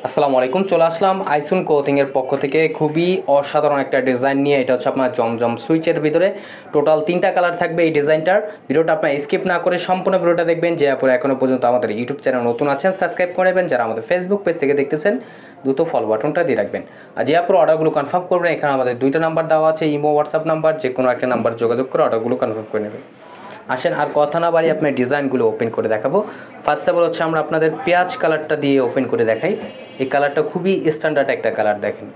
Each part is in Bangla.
আসসালামু আলাইকুম, চলে আসলাম আইসুন ক্লোথিং এর পক্ষ থেকে খুবই অসাধারণ একটা ডিজাইন নিয়ে। এটা হচ্ছে আপনার জমজম সুইচের ভিতরে টোটাল 3টা কালার থাকবে এই ডিজাইনটার। ভিডিওটা আপনার স্কিপ না করে সম্পূর্ণ ভিডিওটা দেখবেন। যে আপনারা এখনো পর্যন্ত আমাদের ইউটিউব চ্যানেল নতুন আছেন সাবস্ক্রাইব করে নেবেন, যারা আমাদের ফেসবুক পেজ থেকে দেখতেছেন দ্রুত ফলো বাটনটা দিয়ে রাখবেন। আর যে আপনারা অর্ডারগুলো কনফার্ম করবেন, এখানে আমাদের 2টা নাম্বার দেওয়া আছে, ইমো হোয়াটসঅ্যাপ নাম্বার, যে কোনো একটা নাম্বার যোগাযোগ করে অর্ডারগুলো কনফার্ম করে নেবেন। আসেন আর কথা না বাড়ি আপনার ডিজাইনগুলো ওপেন করে দেখাবো। ফার্স্ট অফ অল হচ্ছে আমরা আপনাদের পেঁয়াজ কালারটা দিয়ে ওপেন করে দেখাই। এই কালারটা খুবই স্ট্যান্ডার্ড একটা কালার, দেখেন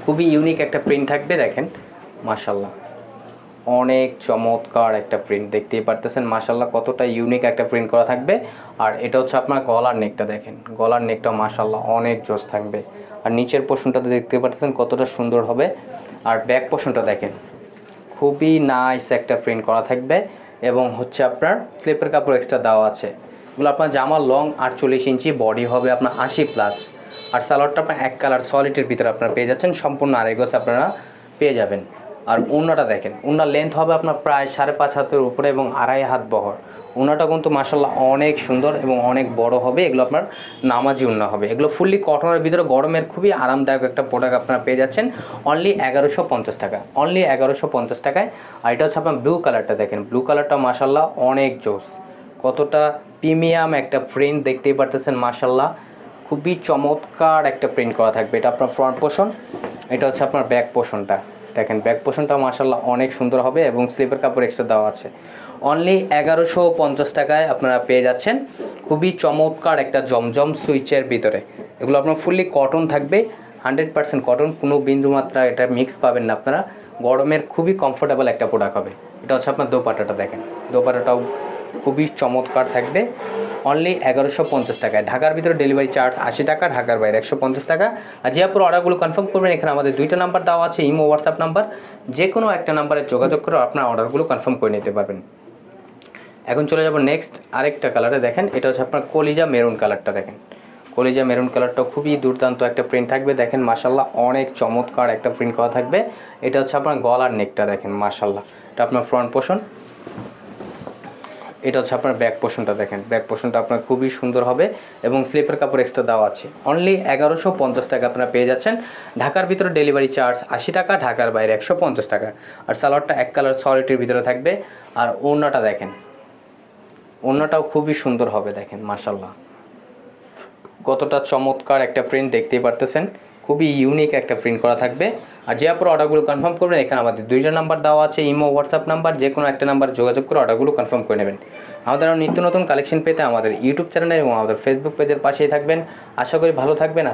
খুবই ইউনিক একটা প্রিন্ট থাকবে। দেখেন মাশাল্লাহ অনেক চমৎকার একটা প্রিন্ট, দেখতেই পারতেছেন মাশাল্লাহ কতটা ইউনিক একটা প্রিন্ট করা থাকবে। আর এটা হচ্ছে আপনার গলার নেকটা, দেখেন গলার নেকটা মাশাল্লাহ অনেক জোস থাকবে। আর নিচের পোর্শনটাতে দেখতে পারতেছেন কতটা সুন্দর হবে। আর ব্যাক পোর্শনটা দেখেন খুবই নাইস একটা প্রিন্ট করা থাকবে। এবং হচ্ছে আপনার স্লিপের কাপড় এক্সট্রা দেওয়া আছে। এগুলো আপনার জামা লং 48 ইঞ্চি, বডি হবে আপনার 80+। আর সালোয়ারটা আপনার এক কালার সলিডের ভিতরে আপনারা পেয়ে যাচ্ছেন, সম্পূর্ণ আড়াই গজ আপনারা পেয়ে যাবেন। আর ওড়নাটা দেখেন, ওড়নার লেন্থ হবে আপনার প্রায় 5.5 হাতের উপরে এবং 2.5 হাত বহর। ওড়নাটা কিন্তু মাশাল্লাহ অনেক সুন্দর এবং অনেক বড় হবে। এগুলো আপনার নামাজি ওড়না হবে। এগুলো ফুললি কটনের ভিতরে, গরমের খুবই আরামদায়ক একটা প্রোডাক্ট আপনারা পেয়ে যাচ্ছেন অনলি 1150 টাকা, অনলি 1150 টাকায়। আর এটা হচ্ছে আপনার ব্লু কালারটা, দেখেন ব্লু কালারটা মাশাল্লাহ অনেক জোস, কতটা প্রিমিয়াম একটা প্রিন্ট দেখতেই পারতেছেন মাশাল্লাহ খুবই চমৎকার একটা প্রিন্ট করা থাকবে। এটা আপনার ফ্রন্ট পোর্শন, এটা হচ্ছে আপনার ব্যাক পোর্শনটা, দেখেন ব্যাক পোর্শনটা মাশাল্লাহ অনেক সুন্দর হবে এবং স্লিপের কাপড় এক্সট্রা দেওয়া আছে। অনলি 1150 টাকায় আপনারা পেয়ে যাচ্ছেন খুবই চমৎকার একটা জমজম সুইচের ভিতরে। এগুলো আপনার ফুললি কটন থাকবে, 100% কটন, কোনো বিন্দুমাত্রা এটা মিক্স পাবেন না আপনারা। গরমের খুবই কমফোর্টেবল একটা প্রোডাক্ট হবে। এটা হচ্ছে আপনার দোপাট্টাটা, দেখেন দোপাট্টাটাও খুবই চমৎকার থাকবে অনলি 1150 টাকায়। ঢাকার ভিতরে ডেলিভারি চার্জ 80 টাকা, ঢাকার বাইরে 150 টাকা। আর যে আপনার অর্ডারগুলো কনফার্ম করবেন, এখানে আমাদের 2টা নাম্বার দেওয়া আছে, ইমো হোয়াটসঅ্যাপ নাম্বার, যে কোনো একটা নাম্বারে যোগাযোগ করে আপনার অর্ডারগুলো কনফার্ম করে নিতে পারবেন। এখন চলে যাব নেক্সট আরেকটা কালারে। দেখেন এটা হচ্ছে আপনার কলিজা মেরুন কালারটা, দেখেন কলিজা মেরুন কালারটাও খুবই দুর্দান্ত একটা প্রিন্ট থাকবে। দেখেন মাশাল্লাহ অনেক চমৎকার একটা প্রিন্ট করা থাকবে। এটা হচ্ছে আপনার গলার নেকটা, দেখেন মাশাল্লাহ এটা আপনার ফ্রন্ট পোর্শন, এটা হচ্ছে আপনার ব্যাক পোর্শনটা, দেখেন ব্যাক পোর্শনটা আপনার খুবই সুন্দর হবে এবং স্লিপের কাপড় এক্সট্রা দেওয়া আছে। অনলি 1150 টাকা আপনারা পেয়ে যাচ্ছেন। ঢাকার ভিতরে ডেলিভারি চার্জ 80 টাকা, ঢাকার বাইরে 150 টাকা। আর সালোয়ারটা এক কালার সলিডের ভিতরে থাকবে। আর ওড়নাটা দেখেন, ওড়নাটাও খুবই সুন্দর হবে, দেখেন মাশাল্লাহ কতটা চমৎকার একটা প্রিন্ট দেখতেই পারতেছেন, খুবই ইউনিক একটা প্রিন্ট করা থাকবে। আর যে আপনার অর্ডারগুলো কনফার্ম করবেন, এখানে আমাদের 2টা নাম্বার দেওয়া আছে, ইমো হোয়াটসঅ্যাপ নাম্বার, যে কোনো একটা নাম্বার যোগাযোগ করে অর্ডারগুলো কনফার্ম করে নেবেন। আমাদের নিত্য নতুন কালেকশন পেতে আমাদের ইউটিউব চ্যানেলে এবং আমাদের ফেসবুক পেজের পাশেই থাকবেন। আশা করি ভালো থাকবেন।